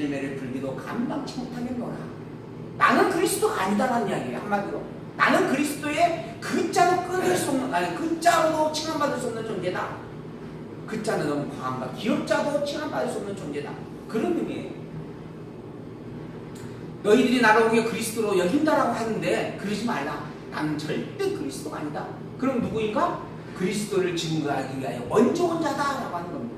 열매를 불기도 감당치 못하겠노라. 나는 그리스도가 아니다라는 이야기예요. 한마디로 나는 그리스도의 글자로 끊을 수 없는, 아니 글자로도 칭함받을 수 없는 존재다. 글자는 너무 과한가. 기업자도 칭함받을 수 없는 존재다. 그런 의미예요. 너희들이 나를 오히려 그리스도로 여긴다라고 하는데 그러지 말라. 나는 절대 그리스도가 아니다. 그럼 누구인가? 그리스도를 증거하기 위하여 먼저 온 자다라고 하는 겁니다.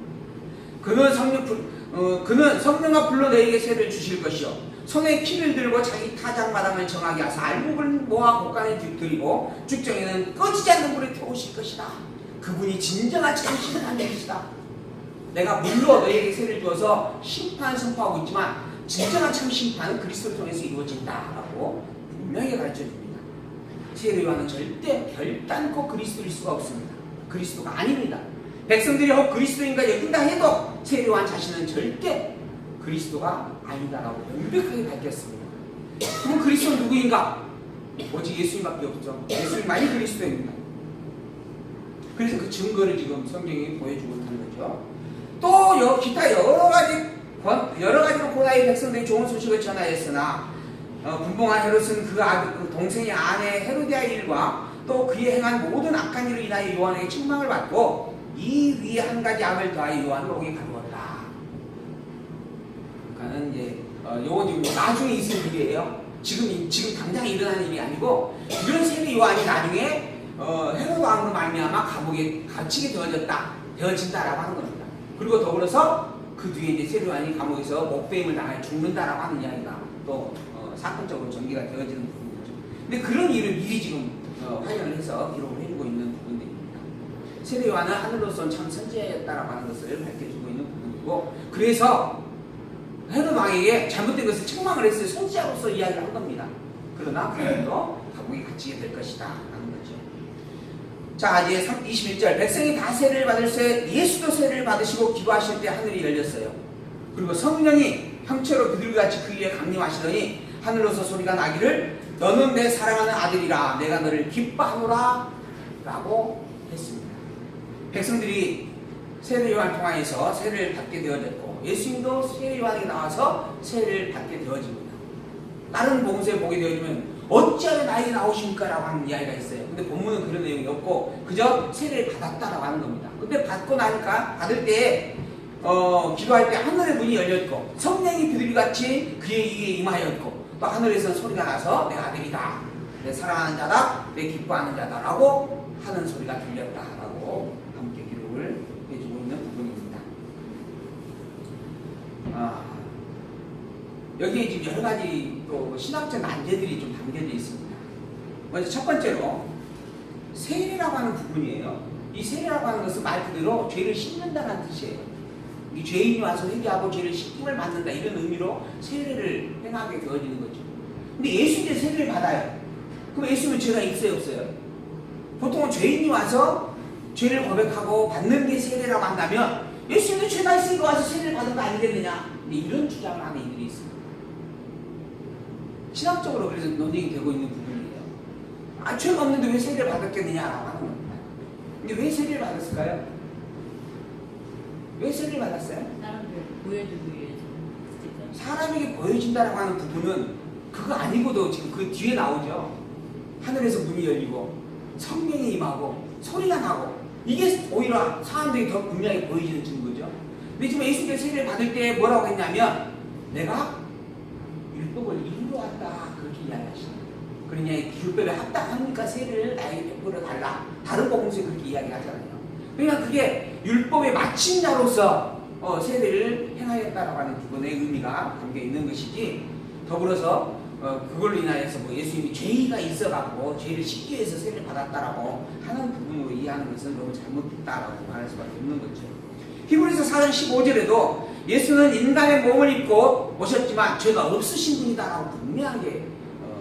그는 성령과 불로 너희에게 세를 주실 것이요 손에 키를 들고 자기 타작마당을 정하게 하사 알곡을 모아 곡간에 들이고 죽정에는 꺼지지 않는 불에 태우실 것이다. 그분이 진정한 참신을 하는 것이다. 내가 물로 너희에게 세를 주어서 심판을 선포하고 있지만 진정한 참 심판은 그리스도를 통해서 이루어진다라고 분명히 가르쳐줍니다. 세례요한은 절대 결단코 그리스도일 수가 없습니다. 그리스도가 아닙니다. 백성들이 혹 그리스도인가 여긴다 해도 세례요한 자신은 절대 그리스도가 아니다라고 명백하게 밝혔습니다. 그럼 그리스도는 누구인가? 오직 예수님밖에 없죠. 예수님만이 그리스도입니다. 그래서 그 증거를 지금 성경이 보여주고 있는 거죠. 또 기타 여러 가지로 고다의 백성들이 좋은 소식을 전하였으나 분봉한 헤롯은 그 동생의 아내 헤로디아의 일과 또 그의 행한 모든 악한 일로 인하여 요한에게 책망을 받고 이 위에 한 가지 악을 더하여 요한을 옥에 가두었다. 그러니까는 이제 요건 지금 나중에 있을 일이에요. 지금 당장 일어나는 일이 아니고 이런 세례 요한이 나중에 헤롯 왕으로 말미암아 감옥에 갇히게 되어진다라고 하는 겁니다. 그리고 더불어서 그 뒤에 이제 세례 요한이 감옥에서 목배임을 당하여 죽는다라고 하는 이야기가 또 사건적으로 전개가 되어지는 부분이죠. 근데 그런 일을 미리 지금 활용을 해서 기록을 해주고 있는 부분들입니다. 세례 요한은 하늘로선 참 선지자였다라고 하는 것을 밝혀주고 있는 부분이고, 그래서 헤롯 왕에게 잘못된 것을 책망을 했어요. 선지자로서 이야기를 한 겁니다. 그러나 그들도 감옥에 갇히게 될 것이다 라는 거죠. 자, 이제 21절 백성이 다 세례를 받을 때 예수도 세례를 받으시고 기도하실 때 하늘이 열렸어요. 그리고 성령이 형체로 비둘기같이 그 위에 강림하시더니 하늘로서 소리가 나기를 너는 내 사랑하는 아들이라 내가 너를 기뻐하노라 라고 했습니다. 백성들이 세례 요한을 통하여서 세례를 받게 되어졌고 예수님도 세례 요한에게 나와서 세례를 받게 되어집니다. 다른 복음서에 보게 되어지면 어찌하여 나에게 나오십니까? 라고 하는 이야기가 있어요. 근데 본문은 그런 내용이 없고 그저 세례를 받았다라고 하는 겁니다. 근데 받고 나니까 받을 때 기도할 때 하늘의 문이 열렸고 성령이 비둘기같이 그의 입에 임하였고 또 하늘에서 소리가 나서 내 아들이다, 내 사랑하는 자다, 내 기뻐하는 자다 라고 하는 소리가 들렸다라고 함께 기록을 해주고 있는 부분입니다. 여기에 지금 여러 가지 또 신학적 난제들이 좀 담겨져 있습니다. 먼저 첫 번째로 세례라고 하는 부분이에요. 이 세례라고 하는 것은 말 그대로 죄를 씻는다는 뜻이에요. 이 죄인이 와서 회개하고 죄를 씻김을 받는다 이런 의미로 세례를 행하게 되어지는 거죠. 근데 예수님이 세례를 받아요. 그럼 예수님은 죄가 있어요 없어요? 보통은 죄인이 와서 죄를 고백하고 받는 게 세례라고 한다면 예수님도 죄가 있으니까 와서 세례를 받은 거 아니겠느냐, 근데 이런 주장을 하는 이들이 있습니다. 신학적으로 그래서 논쟁이 되고 있는 부분이에요. 죄가 없는데 왜 세례를 받았겠느냐라고 하는 겁니다. 근데 왜 세례를 받았을까요? 왜 세례를 받았어요? 사람들 보여주기 위해서. 사람에게 보여진다라고 하는 부분은 그거 아니고도 지금 그 뒤에 나오죠. 하늘에서 문이 열리고 성령이 임하고 소리가 나고 이게 오히려 사람들이 더 분명히 보여지는 증거죠. 근데 지금 예수님께서 세례를 받을 때 뭐라고 했냐면 내가 율법을 이루러 왔다 그렇게 이야기하시는 거예요. 그러냐 율법에 합당합니까? 세례를 나에게 베풀어 달라. 다른 복음서에 그렇게 이야기하잖아요. 그러니까 그게 율법의 마침자로서 세례를 행하였다라고 하는 부분의 의미가 담겨 있는 것이지, 더불어서 그걸로 인하여서 뭐 예수님이 죄가 있어갖고 죄를 씻기 위해서 세례를 받았다라고 하는 부분으로 이해하는 것은 너무 잘못됐다라고 말할 수밖에 없는 거죠. 히브리서 4장 15절에도 예수는 인간의 몸을 입고 오셨지만 죄가 없으신 분이다라고 분명하게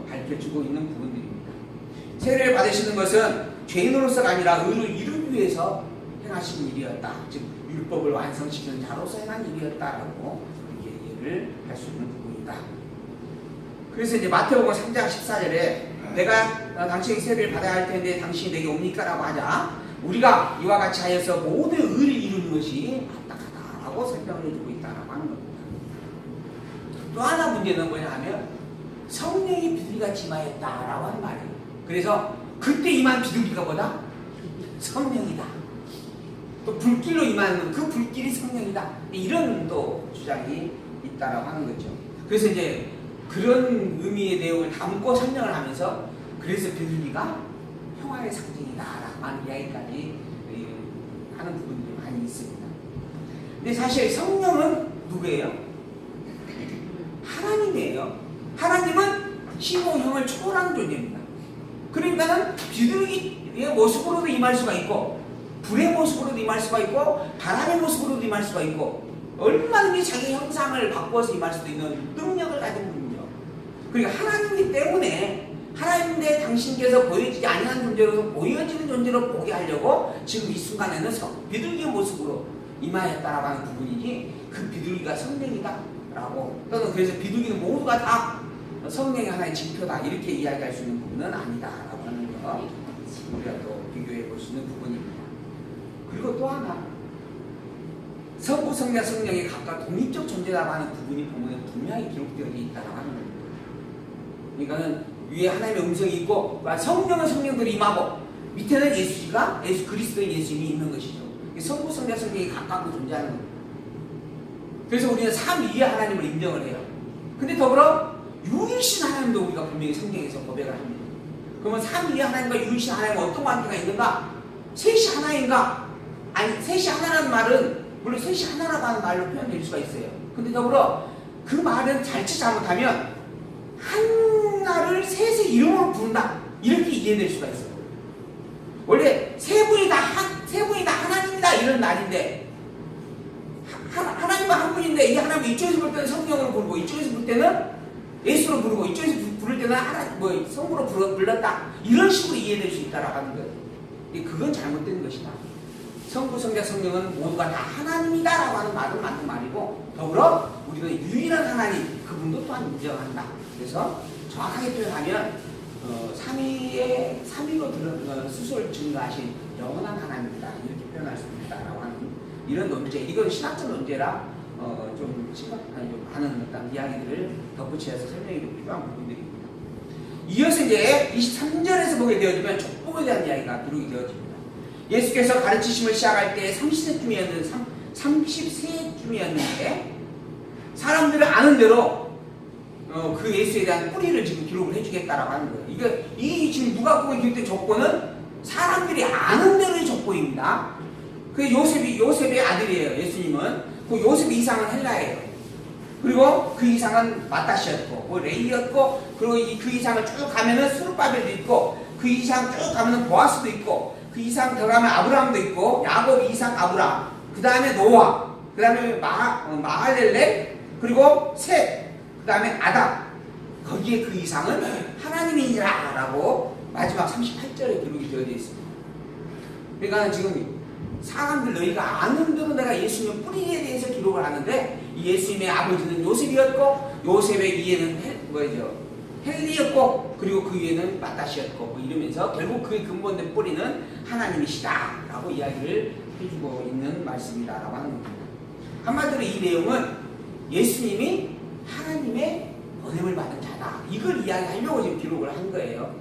밝혀주고 있는 부분들입니다. 세례를 받으시는 것은 죄인으로서가 아니라 의를 이루기 위해서 행하신 일이었다. 즉 율법을 완성시키는 자로서 행한 일이었다라고 이렇게 이해를 할 수 있는 부분이다. 그래서 이제 마태복음 3장 14절에 내가 당신에게 세례를 받아야 할 텐데 당신이 내게 옵니까? 라고 하자 우리가 이와 같이 하여서 모든 의를 이루는 것이 마땅하다라고 설명을 해주고 있다라고 하는 겁니다. 또 하나 문제는 뭐냐 하면 성령이 비둘기같이 임하였다라고 하는 말이에요. 그래서 그때 임한 비둘기가 뭐다? 성령이다. 또 불길로 임하는 그 불길이 성령이다. 이런 또 주장이 있다라고 하는 거죠. 그래서 이제 그런 의미의 내용을 담고 설명을 하면서 그래서 비둘기가 평화의 상징이다라고 하는 이야기까지 하는 부분들이 많이 있습니다. 근데 사실 성령은 누구예요? 하나님이에요. 하나님은 시공형을 초월하는 존재입니다. 그러니까는 비둘기의 모습으로도 임할 수가 있고 불의 모습으로도 임할 수가 있고 바람의 모습으로도 임할 수가 있고 얼마든지 자기 형상을 바꿔서 임할 수도 있는 능력을 가진 분이죠. 그러니까 하나님이기 때문에 하나님인데 당신께서 보여지지 아니한 존재로서 보여지는 존재로 보게 하려고 지금 이 순간에는 비둘기의 모습으로 임하였다라고 하는 부분이지 그 비둘기가 성령이다라고 또는 그래서 비둘기는 모두가 다 성령의 하나의 징표다 이렇게 이야기할 수 있는 부분은 아니다라고 하는 거 우리가 또 비교해 볼 수 있는 부분입니다. 그리고 또 하나 성부, 성자, 성령이 각각 독립적 존재라고 하는 부분이 보면 분명히 기록되어 있다라고 하는 겁니다. 그러니까는 위에 하나님의 음성이 있고 성령은 성령들이 임하고 밑에는 예수 그리스도인 예수님이 있는 것이죠. 성부, 성자, 성령이 각각 존재하는 겁니다. 그래서 우리는 삼위의 하나님을 인정을 해요. 근데 더불어 유일신 하나님도 우리가 분명히 성경에서 고백을 합니다. 그러면 삼위의 하나님과 유일신 하나님과 어떤 관계가 있는가? 셋이 하나인가? 아니 셋이 하나라는 말은 물론 셋이 하나라고 하는 말로 표현될 수가 있어요. 근데 더불어 그 말은 잘못 잘못하면 하나를 셋의 이름으로 부른다 이렇게 이해될 수가 있어요. 원래 세 분이 다 하나님이다 이런 말인데 하나님은 한 분인데 이 하나님 이쪽에서 볼 때는 성령으로 부르고 이쪽에서 볼 때는 예수로 부르고 이쪽에서 부를 때는 성부로 불렀다 이런 식으로 이해될 수 있다라고 하는 거예요. 그건 잘못된 것이다. 성부, 성자, 성령은 모두가 다 하나님이다라고 하는 말은 맞는 말이고 더불어 우리는 유일한 하나님 그분도 또한 인정한다. 그래서 정확하게 표현하면 삼위로 스스로를 증거하신 영원한 하나님이다 이렇게 표현할 수 있다라고 하는 이런 논제. 이건 신학적 논제라 좀 많은 어떤 이야기들을 덧붙여서 설명이 필요한 부분들입니다. 이어서 이제 23절에서 보게 되어지면 족복에 대한 이야기가 기록이 되어집니다. 예수께서 가르치심을 시작할 때 30세쯤이었는데 사람들은 아는 대로 그 예수에 대한 뿌리를 지금 기록을 해주겠다라고 하는 거예요. 이 지금 누가복음에 기록된 족보는 사람들이 아는 대로의 족보입니다. 그 요셉의 아들이에요. 예수님은 그 요셉의 이상은 헬라예요. 그리고 그 이상은 마따시였고 레이였고 그리고 그 이상을 쭉 가면은 스룹바벨도 있고 그 이상 쭉 가면은 보아스도 있고 그 이상 더 가면 아브라함도 있고 야곱 이상 아브라함 그 다음에 노아 그 다음에 마할렐레 그리고 셋 그 다음에 아담 거기에 그 이상은 하나님이니라 라고 마지막 38절에 기록이 되어 있습니다. 그러니까 지금 사람들 너희가 아는 대로 내가 예수님의 뿌리에 대해서 기록을 하는데 이 예수님의 아버지는 요셉이었고 요셉의 위에는 헬리였고 그리고 그 위에는 마따시였고 이러면서 결국 그의 근본된 뿌리는 하나님이시다 라고 이야기를 해주고 있는 말씀이다라고 하는 겁니다. 한마디로 이 내용은 예수님이 하나님의 보냄을 받은 자다 이걸 이야기하려고 지금 기록을 한 거예요.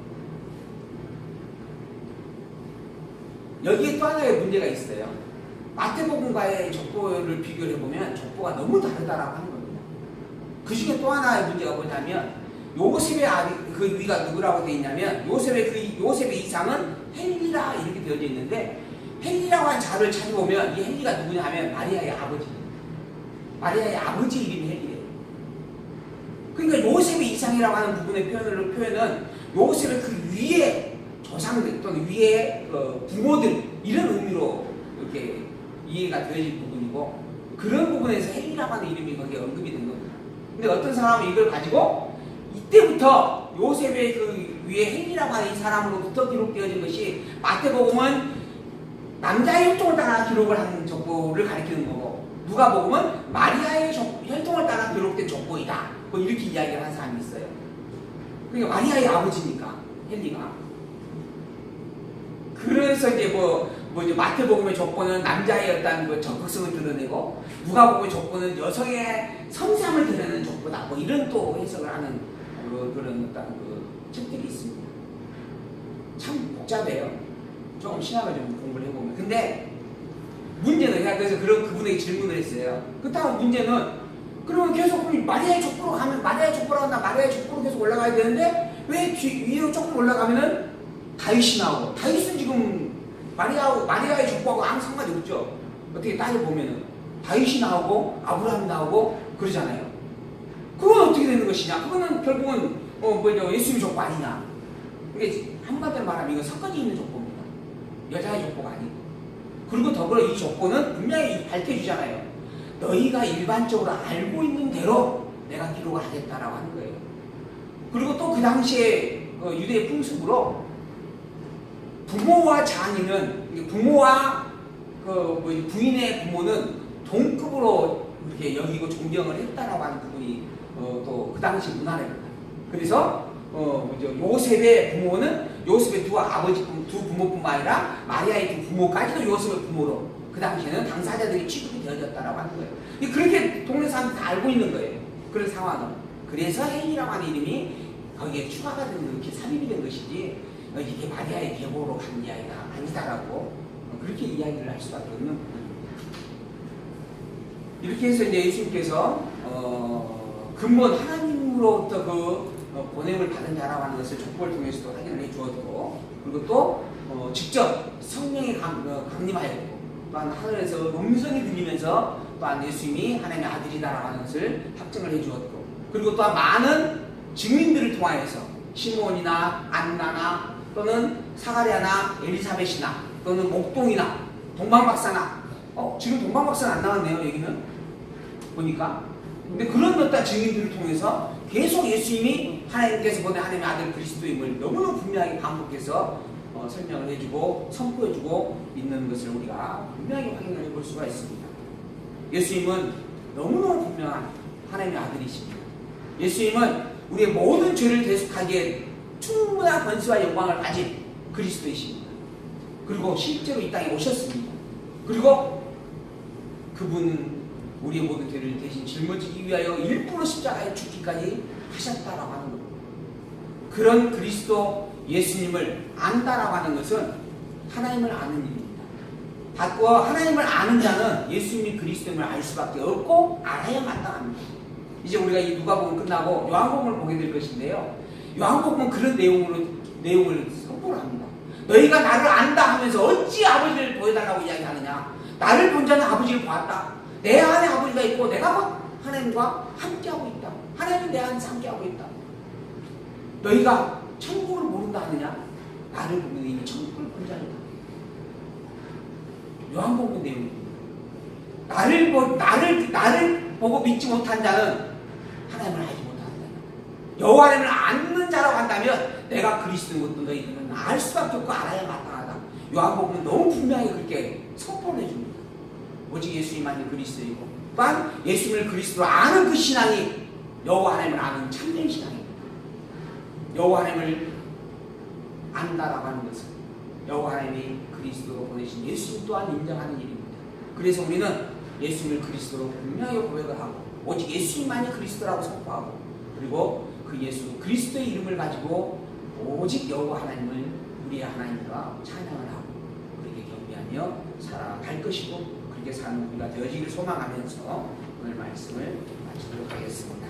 여기에 또 하나의 문제가 있어요. 마태복음과의 족보를 비교해보면 족보가 너무 다르다라고 하는 겁니다. 그 중에 또 하나의 문제가 뭐냐면 요셉의 그 위가 누구라고 되어 있냐면 요셉의 이상은 헬리라 이렇게 되어져 있는데 헬리라고 한 자를 찾아보면 이 헬리가 누구냐 하면 마리아의 마리아의 아버지 이름이 헬리예요. 그러니까 요셉의 이상이라고 하는 부분의 표현은 요셉의 그 위에 조상들 또는 위에 부모들 이런 의미로 이렇게 이해가 되어질 부분이고 그런 부분에서 헬리라고 하는 이름이 거기에 언급이 된 겁니다. 근데 어떤 사람은 이걸 가지고 이때부터 요셉의 그 위에 헬리라고 하는 이 사람으로부터 기록되어진 것이 마태복음은 남자의 혈통을 따라 기록을 한 족보를 가리키는 거고 누가복음은 마리아의 혈통을 따라 기록된 족보이다. 뭐 이렇게 이야기를 하는 사람이 있어요. 그러니까 마리아의 아버지니까 헬리가. 그래서 이제 이제 마태복음의 족보는 남자의 어떤 적극성을 드러내고 누가복음의 족보는 여성의 섬세함을 드러내는 족보다. 이런 또 해석을 하는 그런 어떤 책들이 있습니다. 참 복잡해요. 조금 신학을 좀 공부를 해보면. 근데 문제는 제가 그래서 그분에게 질문을 했어요. 그렇다고 문제는 그러면 계속 마리아의 족보로 가면 마리아의 족보로 간다. 마리아의 족보로 계속 올라가야 되는데 왜 위로 조금 올라가면은 다윗이 나오고 다윗은 지금 마리아의 족보하고 아무 상관이 없죠. 어떻게 따져보면은 다윗이 나오고 아브라함이 나오고 그러잖아요. 그건 어떻게 되는 것이냐? 그거는 결국은 예수님의 족보 아니냐? 이게 한마디로 말하면 이건 섞어져 있는 족보입니다. 여자의 족보가 아니고. 그리고 더불어 이 족보는 분명히 밝혀주잖아요. 너희가 일반적으로 알고 있는 대로 내가 기록을 하겠다라고 하는 거예요. 그리고 또 그 당시에 유대의 풍습으로 부모와 장인은 부모와 부인의 부모는 동급으로 이렇게 여기고 존경을 했다라고 하는 부분이 또 그 당시 문화랍니다. 그래서 요셉의 부모는 요셉의 두 부모뿐만 아니라 마리아의 두 부모까지도 요셉의 부모로 그 당시에는 당사자들이 취급이 되어졌다라고 하는 거예요. 그렇게 동네 사람들이 다 알고 있는 거예요. 그런 상황은. 그래서 헬리라고 하는 이름이 거기에 추가가 된 이렇게 삽입이 된 것이지 이게 마리아의 계보로 간 이야기가 아니다라고 그렇게 이야기를 할 수밖에 없는 부분입니다. 이렇게 해서 이제 예수님께서 근본 하나님으로부터 보냄을 받은 자라고 하는 것을 족보를 통해서도 확인을 해 주었고, 그리고 또 직접 성령이 강림하였고, 또한 하늘에서 음성이 들리면서 또한 예수님이 하나님의 아들이다라고 하는 것을 확증을 해 주었고, 그리고 또한 많은 증인들을 통하여서 시몬이나 안나나 또는 사가랴나 엘리사벳이나 또는 목동이나 동방박사나 지금 동방박사는 안 나왔네요. 여기는 보니까. 근데 그런 어떤 증인들을 통해서 계속 예수님이 하나님께서 보낸 하나님의 아들 그리스도임을 너무너무 분명하게 반복해서 설명을 해주고 선포해주고 있는 것을 우리가 분명하게 확인을 해볼 수가 있습니다. 예수님은 너무너무 분명한 하나님의 아들이십니다. 예수님은 우리의 모든 죄를 대속하기에 충분한 권세와 영광을 가진 그리스도이십니다. 그리고 실제로 이 땅에 오셨습니다. 그리고 그분은 우리의 모든 죄를 대신 짊어지기 위하여 일부러 십자가에 죽기까지 하셨다라고 하는 겁니다. 그런 그리스도 예수님을 안다라고 하는 것은 하나님을 아는 일입니다. 하나님을 아는 자는 예수님이 그리스도임을 알 수밖에 없고 알아야 마땅합니다. 이제 우리가 이 누가복음 끝나고 요한복음을 보게 될 것인데요. 요한복음은 그런 내용을 선포를 합니다. 너희가 나를 안다 하면서 어찌 아버지를 보여달라고 이야기하느냐. 나를 본 자는 아버지를 보았다. 내 안에 아버지가 있고 내가 하나님과 함께하고 있다. 하나님은 내 안에서 함께하고 있다. 너희가 천국을 모른다 하느냐? 나를 보면 이미 천국을 본 자이다. 요한복음 내용입니다. 나를 보고 믿지 못한 자는 하나님을 알지 못한다. 여호와 하나님을 아는 자라고 한다면 내가 그리스도인 것도 너희들은 알 수밖에 없고 알아야 마땅하다. 요한복음은 너무 분명히 그렇게 선포를 해줍니다. 오직 예수님만이 그리스도이고 또한 예수님을 그리스도로 아는 그 신앙이 여호와 하나님을 아는 참된 신앙입니다. 여호와 하나님을 안다라고 하는 것은 여호와 하나님이 그리스도로 보내신 예수님 또한 인정하는 일입니다. 그래서 우리는 예수님을 그리스도로 분명히 고백을 하고 오직 예수님만이 그리스도라고 선포하고 그리고 그 예수 그리스도의 이름을 가지고 오직 여호와 하나님을 우리의 하나님과 찬양을 하고 그렇게 경배하며 살아갈 것이고 그렇게 사는 우리가 되어지기를 소망하면서 오늘 말씀을 마치도록 하겠습니다.